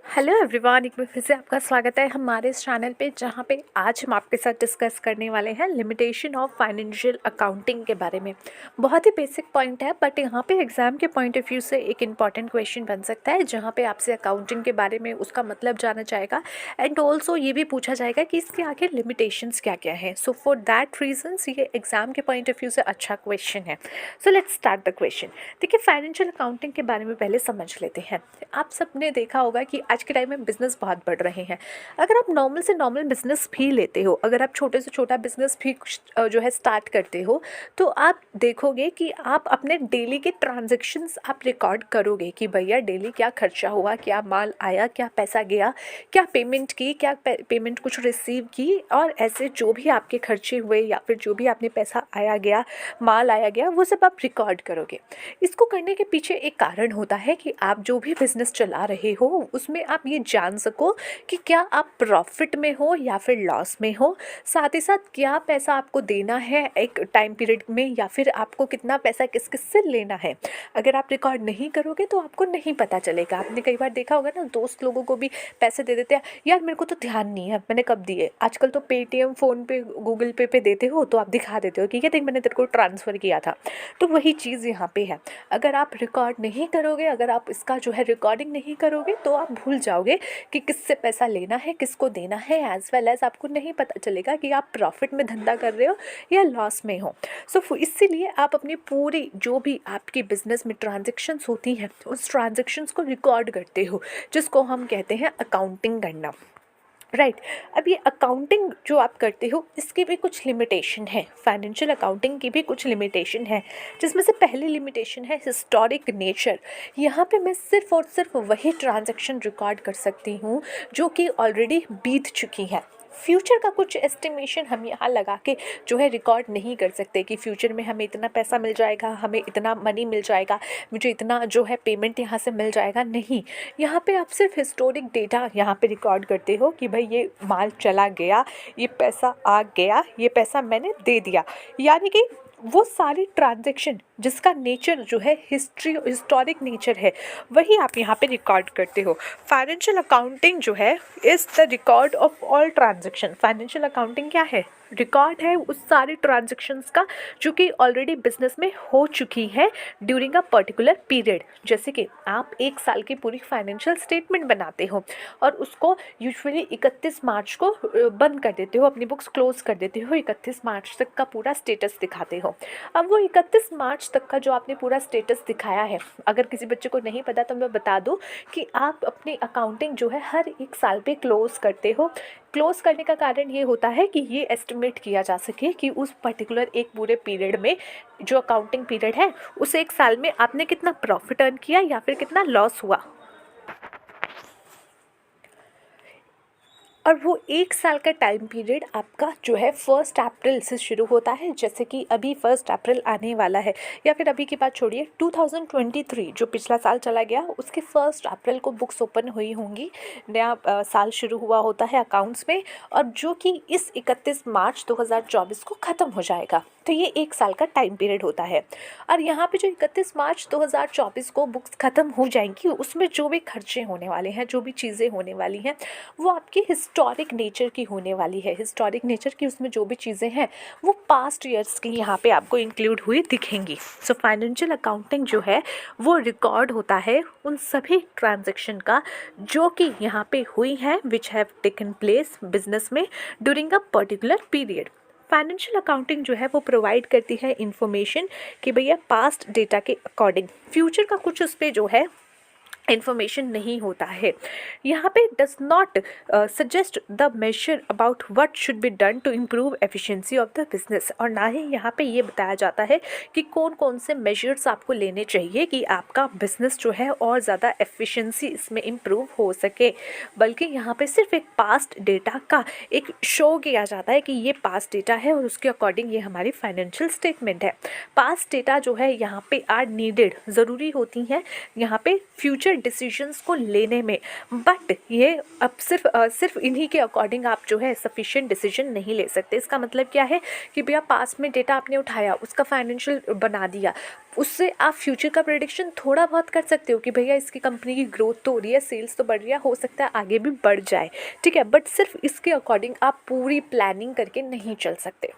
Hello everyone, एक बार फिर से आपका स्वागत है हमारे इस चैनल पे, जहाँ पे आज हम आपके साथ डिस्कस करने वाले हैं लिमिटेशन ऑफ फाइनेंशियल अकाउंटिंग के बारे में। बहुत ही बेसिक पॉइंट है, बट यहाँ पे एग्जाम के पॉइंट ऑफ व्यू से एक इम्पॉर्टेंट क्वेश्चन बन सकता है, जहाँ पे आपसे अकाउंटिंग के बारे में उसका मतलब जाना जाएगा एंड ऑल्सो ये भी पूछा जाएगा कि इसके आगे लिमिटेशंस क्या क्या है। सो फॉर दैट रीजन्स ये एग्जाम के पॉइंट ऑफ व्यू से अच्छा क्वेश्चन है। So let's start the question. देखिए, फाइनेंशियल अकाउंटिंग के बारे में पहले समझ लेते हैं। आप सबने देखा होगा कि आज के टाइम में बिजनेस बहुत बढ़ रहे हैं। अगर आप नॉर्मल से नॉर्मल बिजनेस भी लेते हो, अगर आप छोटे से छोटा बिजनेस भी जो है स्टार्ट करते हो, तो आप देखोगे कि आप अपने डेली के ट्रांजैक्शंस आप रिकॉर्ड करोगे कि भैया डेली क्या खर्चा हुआ, क्या माल आया, क्या पैसा गया, क्या पेमेंट की, क्या पेमेंट कुछ रिसीव की, और ऐसे जो भी आपके खर्चे हुए या फिर जो भी आपने पैसा आया गया, माल आया गया, वो सब आप रिकॉर्ड करोगे। इसको करने के पीछे एक कारण होता है कि आप जो भी बिजनेस चला रहे हो उसमें आप ये जान सको कि क्या आप प्रॉफिट में हो या फिर लॉस में हो। साथ ही साथ क्या पैसा आपको देना है एक टाइम पीरियड में, या फिर आपको कितना पैसा किस किस से लेना है। अगर आप रिकॉर्ड नहीं करोगे तो आपको नहीं पता चलेगा। आपने कई बार देखा होगा ना, दोस्त लोगों को भी पैसे दे देते हैं, यार मेरे को तो ध्यान नहीं है मैंने कब दिए। आजकल तो पेटीएम, फ़ोन पे, गूगल पे देते हो तो आप दिखा देते हो कि ये देख मैंने तेरे को ट्रांसफ़र किया था। तो वही चीज़ यहाँ पे है। अगर आप रिकॉर्ड नहीं करोगे, अगर आप इसका जो है रिकॉर्डिंग नहीं करोगे, तो आप भूल जाओगे कि किससे पैसा लेना है, किसको देना है, एज वेल एज आपको नहीं पता चलेगा कि आप प्रॉफिट में धंधा कर रहे हो या लॉस में हो। सो इसीलिए आप अपनी पूरी जो भी आपकी बिजनेस में ट्रांजेक्शन्स होती हैं उस ट्रांजेक्शन्स को रिकॉर्ड करते हो, जिसको हम कहते हैं अकाउंटिंग करना। राइट। अब ये अकाउंटिंग जो आप करते हो इसकी भी कुछ लिमिटेशन है, फाइनेंशियल अकाउंटिंग की भी कुछ लिमिटेशन है, जिसमें से पहली लिमिटेशन है हिस्टोरिक नेचर। यहाँ पे मैं सिर्फ और सिर्फ वही ट्रांजैक्शन रिकॉर्ड कर सकती हूँ जो कि ऑलरेडी बीत चुकी है। फ्यूचर का कुछ एस्टिमेशन हम यहाँ लगा के जो है रिकॉर्ड नहीं कर सकते कि फ्यूचर में हमें इतना पैसा मिल जाएगा, हमें इतना मनी मिल जाएगा, मुझे इतना जो है पेमेंट यहाँ से मिल जाएगा। नहीं, यहाँ पे आप सिर्फ हिस्टोरिक डेटा यहाँ पे रिकॉर्ड करते हो कि भाई ये माल चला गया, ये पैसा आ गया, ये पैसा मैंने दे दिया। यानी कि वो सारी ट्रांजैक्शन जिसका नेचर जो है हिस्टोरिक नेचर है, वही आप यहाँ पे रिकॉर्ड करते हो। फाइनेंशियल अकाउंटिंग जो है is the record of all transaction. Financial accounting क्या है? रिकॉर्ड है उस सारी ट्रांजैक्शंस का जो कि ऑलरेडी बिजनेस में हो चुकी है ड्यूरिंग अ पर्टिकुलर पीरियड। जैसे कि आप एक साल की पूरी फाइनेंशियल स्टेटमेंट बनाते हो और उसको यूजुअली 31 मार्च को बंद कर देते हो, अपनी बुक्स क्लोज कर देते हो, 31 मार्च तक का पूरा स्टेटस दिखाते हो। अब वो 31 मार्च तक का जो आपने पूरा स्टेटस दिखाया है, अगर किसी बच्चे को नहीं पता तो मैं बता दूं कि आप अपनी अकाउंटिंग जो है हर एक साल पे क्लोज करते हो। क्लोज करने का कारण ये होता है कि ये एस्टिमेट किया जा सके कि उस पर्टिकुलर एक पूरे पीरियड में, जो अकाउंटिंग पीरियड है, उस एक साल में आपने कितना प्रॉफिट अर्न किया या फिर कितना लॉस हुआ। और वो एक साल का टाइम पीरियड आपका जो है 1 अप्रैल से शुरू होता है। जैसे कि अभी 1 अप्रैल आने वाला है, या फिर अभी की बात छोड़िए, 2023 जो पिछला साल चला गया उसके 1 अप्रैल को बुक्स ओपन हुई होंगी, नया साल शुरू हुआ होता है अकाउंट्स में, और जो कि इस 31 मार्च 2024 को ख़त्म हो जाएगा। तो ये एक साल का टाइम पीरियड होता है। और यहाँ पे जो 31 मार्च 2024 को बुक्स ख़त्म हो जाएंगी, उसमें जो भी खर्चे होने वाले हैं, जो भी चीज़ें होने वाली हैं, वो आपकी हिस्टोरिक नेचर की होने वाली है। हिस्टोरिक नेचर की उसमें जो भी चीज़ें हैं वो पास्ट ईयर्स की यहाँ पे आपको इंक्लूड हुई दिखेंगी। सो फाइनेंशियल अकाउंटिंग जो है वो रिकॉर्ड होता है उन सभी ट्रांजेक्शन का जो कि यहाँ पे हुई हैं, which have taken place business में during a particular period. Financial accounting जो है वो प्रोवाइड करती है इंफॉर्मेशन कि भैया पास्ट डेटा के अकॉर्डिंग फ्यूचर का कुछ उस पर जो है इन्फॉर्मेशन नहीं होता है। यहाँ पे does not suggest the measure about what should be done to improve efficiency of the business, और ना ही यहाँ पे ये बताया जाता है कि कौन कौन से मेजर्स आपको लेने चाहिए कि आपका बिजनेस जो है और ज़्यादा एफिशिएंसी इसमें इम्प्रूव हो सके। बल्कि यहाँ पे सिर्फ एक पास्ट डेटा का एक शो किया जाता है कि ये पास्ट डेटा है और उसके अकॉर्डिंग ये हमारी फाइनेंशियल स्टेटमेंट है। पास्ट डेटा जो है यहाँ पे आर नीडेड, ज़रूरी होती हैं। यहाँ पे फ्यूचर फ्यूचर डिसीजंस को लेने में, बट ये अब सिर्फ इन्हीं के अकॉर्डिंग आप जो है सफिशिएंट डिसीजन नहीं ले सकते। इसका मतलब क्या है कि भैया पास्ट में डेटा आपने उठाया, उसका फाइनेंशियल बना दिया, उससे आप फ्यूचर का प्रेडिक्शन थोड़ा बहुत कर सकते हो कि भैया इसकी कंपनी की ग्रोथ तो हो रही है, सेल्स तो बढ़ रही है, हो सकता है आगे भी बढ़ जाए, ठीक है, बट सिर्फ इसके अकॉर्डिंग आप पूरी प्लानिंग करके नहीं चल सकते।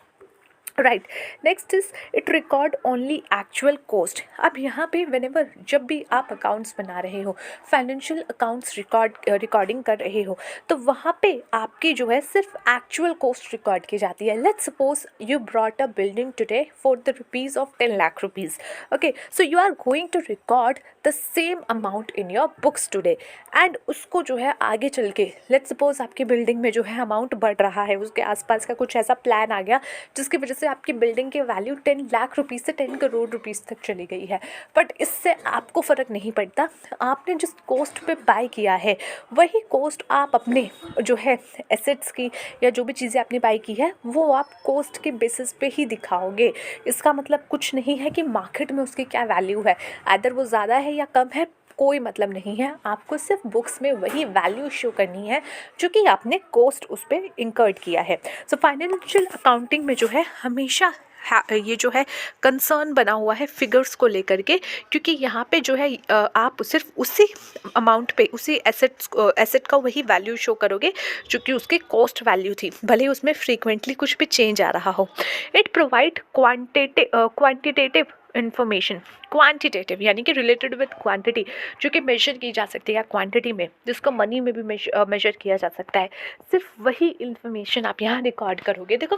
Right, next is it record only actual cost. अब यहाँ पे व्हेनेवर जब भी आप अकाउंट्स बना रहे हो, फाइनेंशियल अकाउंट्स रिकॉर्डिंग कर रहे हो, तो वहाँ पे आपकी जो है सिर्फ एक्चुअल कॉस्ट रिकॉर्ड की जाती है। Let's suppose you brought a building today for the rupees of 10 lakh rupees, okay, so you are going to record the same amount in your books today, and उसको जो है आगे चल के लेट्स सपोज आपकी बिल्डिंग में जो है अमाउंट बढ़ रहा है, उसके आसपास का कुछ ऐसा प्लान आ गया जिसकी वजह से आपकी बिल्डिंग की वैल्यू 10 लाख रुपीज़ से 10 करोड़ रुपीज़ तक चली गई है, बट इससे आपको फ़र्क नहीं पड़ता। आपने जिस कॉस्ट पे बाय किया है वही कॉस्ट आप अपने जो है एसेट्स की या जो भी चीज़ें आपने बाय की है वो आप कॉस्ट के बेसिस पे ही दिखाओगे। इसका मतलब कुछ नहीं है कि मार्केट में उसकी क्या वैल्यू है, अदर वो ज़्यादा है या कम है, कोई मतलब नहीं है। आपको सिर्फ बुक्स में वही वैल्यू शो करनी है जो कि आपने कॉस्ट उस पर इंकर्ड किया है। सो फाइनेंशियल अकाउंटिंग में जो है हमेशा ये जो है कंसर्न बना हुआ है फिगर्स को लेकर के, क्योंकि यहाँ पे जो है आप सिर्फ उसी अमाउंट पे उसी एसेट का वही वैल्यू शो करोगे जो कि उसकी कॉस्ट वैल्यू थी, भले ही उसमें फ्रीक्वेंटली कुछ भी चेंज आ रहा हो। It provide quantitative information, quantitative यानी कि रिलेटेड विद क्वांटिटी, जो कि मेजर की जा सकती है क्वांटिटी में, जिसको मनी में भी मेजर किया जा सकता है, सिर्फ वही इन्फॉर्मेशन आप यहाँ रिकॉर्ड करोगे। देखो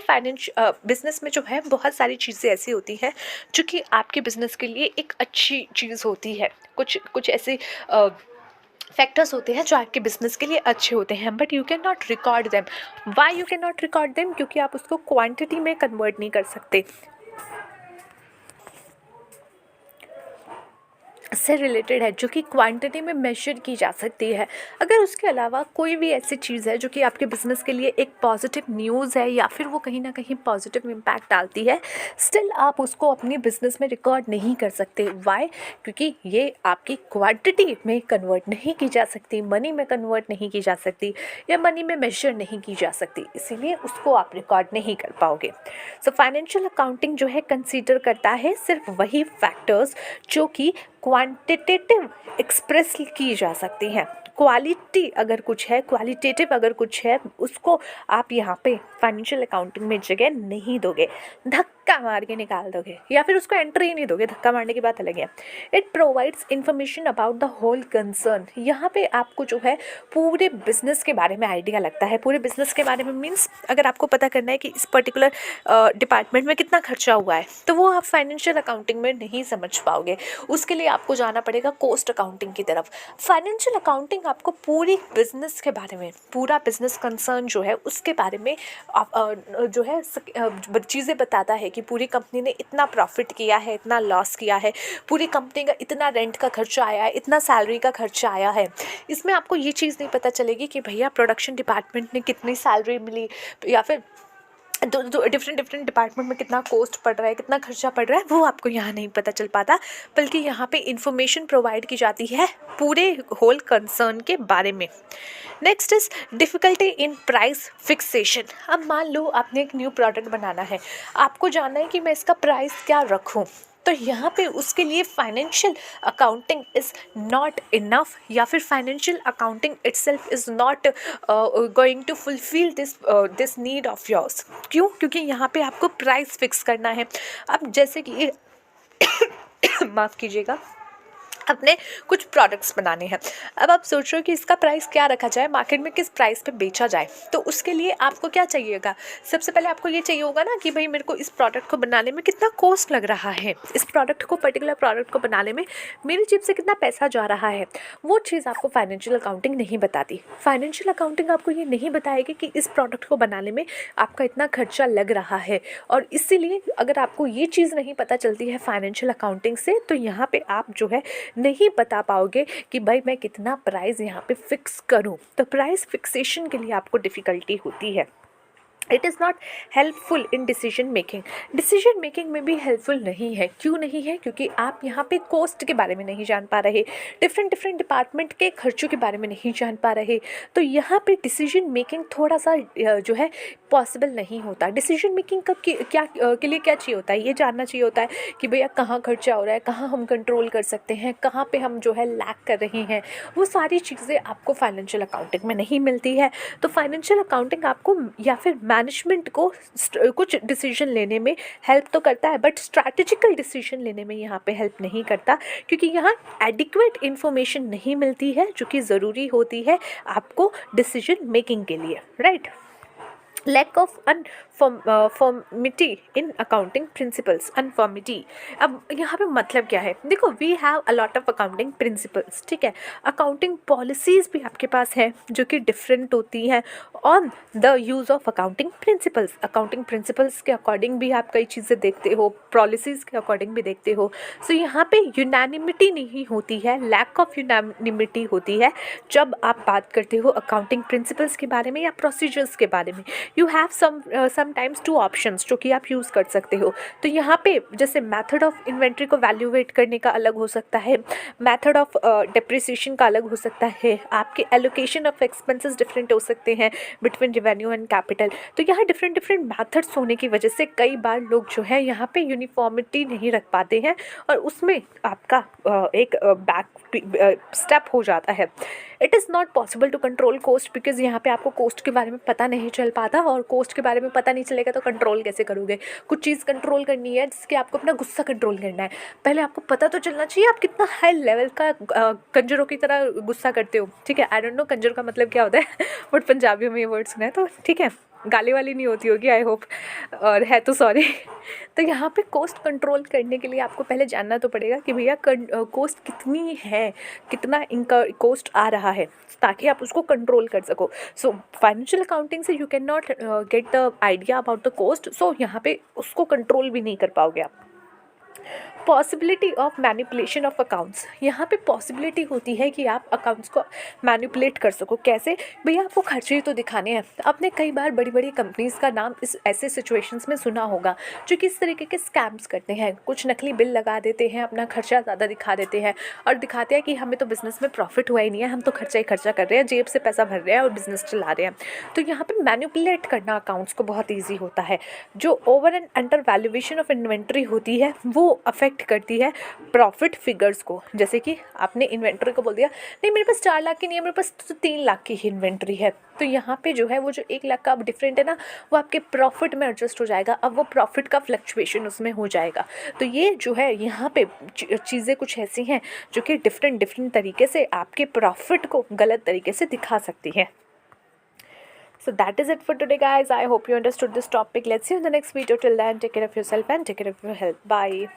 बिजनेस में जो है बहुत सारी चीज़ें ऐसी होती हैं जो कि आपके बिजनेस के लिए एक अच्छी चीज़ होती है, कुछ ऐसे फैक्टर्स होते हैं जो आपके बिजनेस के लिए अच्छे होते हैं, but you can not record them. Why you can not record them? क्योंकि आप उसको क्वांटिटी में कन्वर्ट नहीं कर सकते, से रिलेटेड है जो कि क्वांटिटी में मेजर की जा सकती है। अगर उसके अलावा कोई भी ऐसी चीज़ है जो कि आपके बिजनेस के लिए एक पॉजिटिव न्यूज़ है या फिर वो कहीं ना कहीं पॉजिटिव इम्पैक्ट डालती है, स्टिल आप उसको अपनी बिजनेस में रिकॉर्ड नहीं कर सकते। वाई? क्योंकि ये आपकी क्वांटिटी में कन्वर्ट नहीं की जा सकती, मनी में कन्वर्ट नहीं की जा सकती या मनी में मेजर नहीं की जा सकती, इसीलिए उसको आप रिकॉर्ड नहीं कर पाओगे। सो फाइनेंशियल अकाउंटिंग जो है कंसीडर करता है सिर्फ वही फैक्टर्स जो कि क्वांटिटेटिव एक्सप्रेस की जा सकती हैं। क्वालिटी अगर कुछ है, क्वालिटेटिव अगर कुछ है, उसको आप यहाँ पे फाइनेंशियल अकाउंटिंग में जगह नहीं दोगे, धक्का मार के निकाल दोगे या फिर उसको एंट्री ही नहीं दोगे। धक्का मारने की बात अलग है। It provides information about the whole concern. यहाँ पे आपको जो है पूरे बिजनेस के बारे में आइडिया लगता है। पूरे बिजनेस के बारे में मीन्स अगर आपको पता करना है कि इस पर्टिकुलर डिपार्टमेंट में कितना खर्चा हुआ है, तो वो आप फाइनेंशियल अकाउंटिंग में नहीं समझ पाओगे। उसके लिए आपको जाना पड़ेगा कॉस्ट अकाउंटिंग की तरफ। फाइनेंशियल अकाउंटिंग आपको पूरी बिजनेस के बारे में, पूरा बिजनेस कंसर्न जो है उसके बारे में जो है चीज़ें बताता है कि पूरी कंपनी ने इतना प्रॉफिट किया है, इतना लॉस किया है, पूरी कंपनी का इतना रेंट का खर्चा आया है, इतना सैलरी का खर्चा आया है। इसमें आपको ये चीज़ नहीं पता चलेगी कि भैया प्रोडक्शन डिपार्टमेंट ने कितनी सैलरी मिली या फिर डिफरेंट डिपार्टमेंट में कितना कॉस्ट पड़ रहा है, कितना खर्चा पड़ रहा है, वो आपको यहाँ नहीं पता चल पाता, बल्कि यहाँ पे इंफॉर्मेशन प्रोवाइड की जाती है पूरे होल कंसर्न के बारे में। Next is difficulty in price fixation. अब मान लो आपने एक न्यू प्रोडक्ट बनाना है, आपको जानना है कि मैं इसका प्राइस क्या रखूँ, तो यहाँ पे उसके लिए financial accounting is not enough या फिर financial accounting itself is not going to fulfil this need of yours. क्यों? क्योंकि यहाँ पे आपको प्राइस फिक्स करना है। अब जैसे कि माफ़ कीजिएगा, अपने कुछ प्रोडक्ट्स बनाने हैं। अब आप सोच रहे हो कि इसका प्राइस क्या रखा जाए, मार्केट में किस प्राइस पे बेचा जाए, तो उसके लिए आपको क्या चाहिएगा? सबसे पहले आपको ये चाहिए होगा ना कि भाई मेरे को इस प्रोडक्ट को बनाने में कितना कॉस्ट लग रहा है, इस प्रोडक्ट को, पर्टिकुलर प्रोडक्ट को बनाने में मेरी जेब से कितना पैसा जा रहा है। वो चीज़ आपको फाइनेंशियल अकाउंटिंग नहीं बताती। फाइनेंशियल अकाउंटिंग आपको ये नहीं बताएगी कि इस प्रोडक्ट को बनाने में आपका इतना खर्चा लग रहा है, और इसीलिए अगर आपको ये चीज़ नहीं पता चलती है फाइनेंशियल अकाउंटिंग से, तो यहाँ पे आप जो है नहीं बता पाओगे कि भाई मैं कितना प्राइस यहाँ पे फिक्स करूँ। तो प्राइस फिक्सेशन के लिए आपको डिफ़िकल्टी होती है। It is not helpful in decision making में भी हेल्पफुल नहीं है। क्यों नहीं है? क्योंकि आप यहाँ पे कॉस्ट के बारे में नहीं जान पा रहे, डिफरेंट डिपार्टमेंट के खर्चों के बारे में नहीं जान पा रहे, तो यहाँ पे डिसीजन मेकिंग थोड़ा सा जो है पॉसिबल नहीं होता। डिसीजन मेकिंग का क्या के लिए क्या चाहिए होता है, ये जानना चाहिए होता है कि भैया कहाँ खर्चा हो रहा है, कहाँ हम कंट्रोल कर सकते हैं, कहाँ पे हम जो है लैक कर रहे हैं। वो सारी चीज़ें आपको फाइनेंशियल अकाउंटिंग में नहीं मिलती है। तो फाइनेंशियल अकाउंटिंग आपको या फिर मैनेजमेंट को कुछ डिसीजन लेने में हेल्प तो करता है, बट स्ट्रैटेजिकल डिसीजन लेने में यहाँ पे हेल्प नहीं करता, क्योंकि यहाँ एडिक्वेट इन्फॉर्मेशन नहीं मिलती है जो कि ज़रूरी होती है आपको डिसीजन मेकिंग के लिए, right. Lack of uniformity in accounting principles. Uniformity, अब यहाँ पे मतलब क्या है? देखो, we have a lot of accounting principles, ठीक है। अकाउंटिंग पॉलिसीज़ भी आपके पास है जो कि डिफरेंट होती हैं on the use of accounting principles. Accounting principles के अकॉर्डिंग भी आप कई चीज़ें देखते हो, पॉलिसीज़ के अकॉर्डिंग भी देखते हो। सो यहाँ पे यूनैनिमिटी नहीं होती है, लैक ऑफ यूनैनिमिटी होती है जब आप बात करते हो अकाउंटिंग प्रिंसिपल्स के बारे में या प्रोसीजर्स के बारे में। You have sometimes two options जो कि आप यूज़ कर सकते हो। तो यहाँ पे जैसे मेथड ऑफ इन्वेंट्री को वैल्यूएट करने का अलग हो सकता है, मेथड ऑफ डेप्रिसिएशन का अलग हो सकता है, आपके एलोकेशन ऑफ एक्सपेंसेस डिफरेंट हो सकते हैं बिटवीन रेवेन्यू एंड कैपिटल। तो यहाँ डिफरेंट मैथड्स होने की वजह से कई बार लोग जो है यहाँ पे यूनिफॉर्मिटी नहीं रख पाते हैं और उसमें आपका एक बैक स्टेप हो जाता है। It is not possible to control cost, because यहाँ पे आपको कोस्ट के बारे में पता नहीं चल पाता, और कोस्ट के बारे में पता नहीं चलेगा तो कंट्रोल कैसे करोगे? कुछ चीज़ कंट्रोल करनी है जिसके आपको अपना गुस्सा कंट्रोल करना है, पहले आपको पता तो चलना चाहिए आप कितना हाई लेवल का कंजरों की तरह गुस्सा करते हो, ठीक है। आई डोंट नो कंजर का मतलब क्या होता है बट पंजाबी में ये वर्ड सुना है, तो ठीक है, गाली वाली नहीं होती होगी आई होप, और है तो सॉरी। तो यहाँ पे कोस्ट कंट्रोल करने के लिए आपको पहले जानना तो पड़ेगा कि भैया कोस्ट कितनी है, कितना इनका कोस्ट आ रहा है, ताकि आप उसको कंट्रोल कर सको। सो फाइनेंशियल अकाउंटिंग से you can not get the idea about the cost, so यहाँ पे उसको कंट्रोल भी नहीं कर पाओगे आप। Possibility of manipulation of accounts, यहाँ पे पॉसिबिलिटी होती है कि आप अकाउंट्स को मैनिपुलेट कर सको। कैसे? भैया आपको खर्चे तो दिखाने हैं। आपने कई बार बड़ी बड़ी कंपनीज़ का नाम इस ऐसे सिचुएशंस में सुना होगा जो किस तरीके के स्कैम्स करते हैं, कुछ नकली बिल लगा देते हैं, अपना खर्चा ज़्यादा दिखा देते हैं और दिखाते हैं कि हमें तो बिज़नेस में प्रॉफिट हुआ ही नहीं है, हम तो खर्चा ही खर्चा कर रहे हैं, जेब से पैसा भर रहे हैं और बिज़नेस चला रहे हैं। तो यहाँ पर मैनिपुलेट करना अकाउंट्स को बहुत ईजी होता है। जो over and under valuation of inventory होती है वो अफेक्ट करती है प्रॉफिट फिगर्स को। जैसे कि आपने इन्वेंट्री को बोल दिया नहीं मेरे पास 4 लाख की नहीं है, मेरे पास तो 3 लाख की ही इन्वेंट्री है, तो यहाँ पे जो है वो जो 1 लाख का अब डिफरेंट है ना, वो आपके प्रॉफिट में एडजस्ट हो जाएगा। अब वो प्रॉफिट का फ्लक्चुएशन उसमें हो जाएगा। तो ये जो है यहाँ पे चीज़ें कुछ ऐसी हैं जो कि डिफरेंट तरीके से आपके प्रॉफिट को गलत तरीके से दिखा सकती है। So that is it for today, guys. I hope you understood this topic. Let's see you in the next video. Till then, take care of yourself and take care of your health. Bye.